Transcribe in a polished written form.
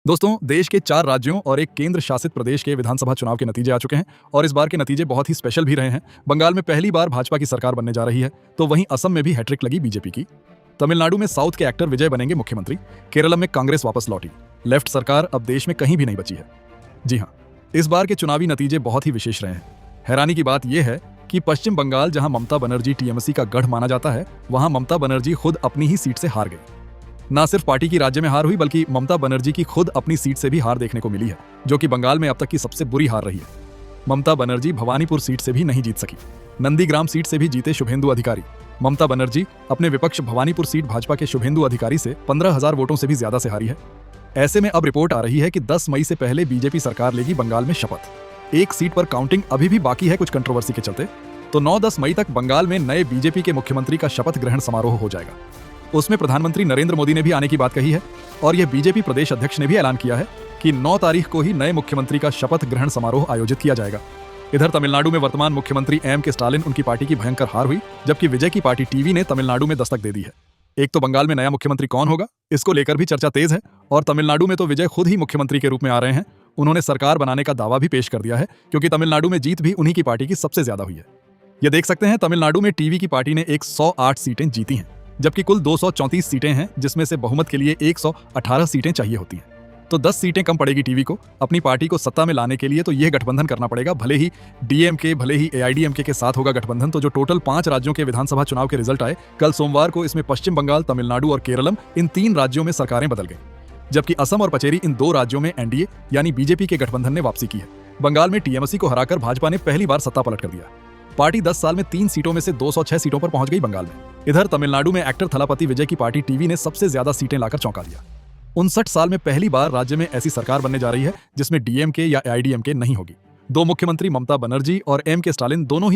दोस्तों, देश के 4 राज्यों और एक केंद्र शासित प्रदेश के विधानसभा चुनाव के नतीजे आ चुके हैं और इस बार के नतीजे बहुत ही स्पेशल भी रहे हैं। बंगाल में पहली बार भाजपा की सरकार बनने जा रही है, तो वहीं असम में भी हैट्रिक लगी बीजेपी की। तमिलनाडु में साउथ के एक्टर विजय बनेंगे मुख्यमंत्री। केरल में कांग्रेस वापस लौटी। लेफ्ट सरकार अब देश में कहीं भी नहीं बची है। जी हाँ, इस बार के चुनावी नतीजे बहुत ही विशेष रहे हैं। हैरानी की बात यह है कि पश्चिम बंगाल, जहां ममता बनर्जी टीएमसी का गढ़ माना जाता है, वहां ममता बनर्जी खुद अपनी ही सीट से हार गई। न सिर्फ पार्टी की राज्य में हार हुई, बल्कि ममता बनर्जी की खुद अपनी सीट से भी हार देखने को मिली है, जो कि बंगाल में अब तक की सबसे बुरी हार रही है। ममता बनर्जी भवानीपुर सीट से भी नहीं जीत सकी। नंदीग्राम सीट से भी जीते शुभेंदु अधिकारी। ममता बनर्जी अपने विपक्ष भवानीपुर सीट भाजपा के शुभेंदु अधिकारी से 15,000 वोटों से भी ज्यादा से हारी है। ऐसे में अब रिपोर्ट आ रही है कि 10 मई से पहले बीजेपी सरकार लेगी बंगाल में शपथ। एक सीट पर काउंटिंग अभी भी बाकी है कुछ कंट्रोवर्सी के चलते, तो 9-10 मई तक बंगाल में नए बीजेपी के मुख्यमंत्री का शपथ ग्रहण समारोह हो जाएगा। उसमें प्रधानमंत्री नरेंद्र मोदी ने भी आने की बात कही है और यह बीजेपी प्रदेश अध्यक्ष ने भी ऐलान किया है कि 9 तारीख को ही नए मुख्यमंत्री का शपथ ग्रहण समारोह आयोजित किया जाएगा। इधर तमिलनाडु में वर्तमान मुख्यमंत्री एम.के. स्टालिन, उनकी पार्टी की भयंकर हार हुई, जबकि विजय की पार्टी टीवी ने तमिलनाडु में दस्तक दे दी है। एक तो बंगाल में नया मुख्यमंत्री कौन होगा, इसको लेकर भी चर्चा तेज है, और तमिलनाडु में तो विजय खुद ही मुख्यमंत्री के रूप में आ रहे हैं। उन्होंने सरकार बनाने का दावा भी पेश कर दिया है, क्योंकि तमिलनाडु में जीत भी उन्हीं की पार्टी की सबसे ज्यादा हुई है। ये देख सकते हैं, तमिलनाडु में टीवी की पार्टी ने 108 सीटें जीती हैं, जबकि कुल 234 सीटें हैं, जिसमें से बहुमत के लिए 118 सीटें चाहिए होती हैं। तो 10 सीटें कम पड़ेगी टीवी को। अपनी पार्टी को सत्ता में लाने के लिए तो यह गठबंधन करना पड़ेगा, भले ही डीएमके, भले ही एआईडीएमके के साथ होगा गठबंधन। तो जो टोटल 5 राज्यों के विधानसभा चुनाव के रिजल्ट आए कल सोमवार को, इसमें पश्चिम बंगाल, तमिलनाडु और केरलम, इन 3 राज्यों में सरकारें बदल गई, जबकि असम और पचेरी, इन 2 राज्यों में एनडीए यानी बीजेपी के गठबंधन ने वापसी की है। बंगाल में टीएमसी को हराकर भाजपा ने पहली बार सत्ता पलट कर दिया। पार्टी 10 साल में 3 सीटों में से 206 सीटों पर पहुंच गई बंगाल में। इधर तमिलनाडु में एक्टर थलापति विजय की पार्टी टीवी ने सबसे ज्यादा सीटें लाकर चौंका दिया। 59 साल में पहली बार राज्य में ऐसी सरकार बनने जा रही है जिसमें डीएमके या एआईडीएमके नहीं होगी। 2 मुख्यमंत्री ममता बनर्जी और एम.के. स्टालिन दोनों ही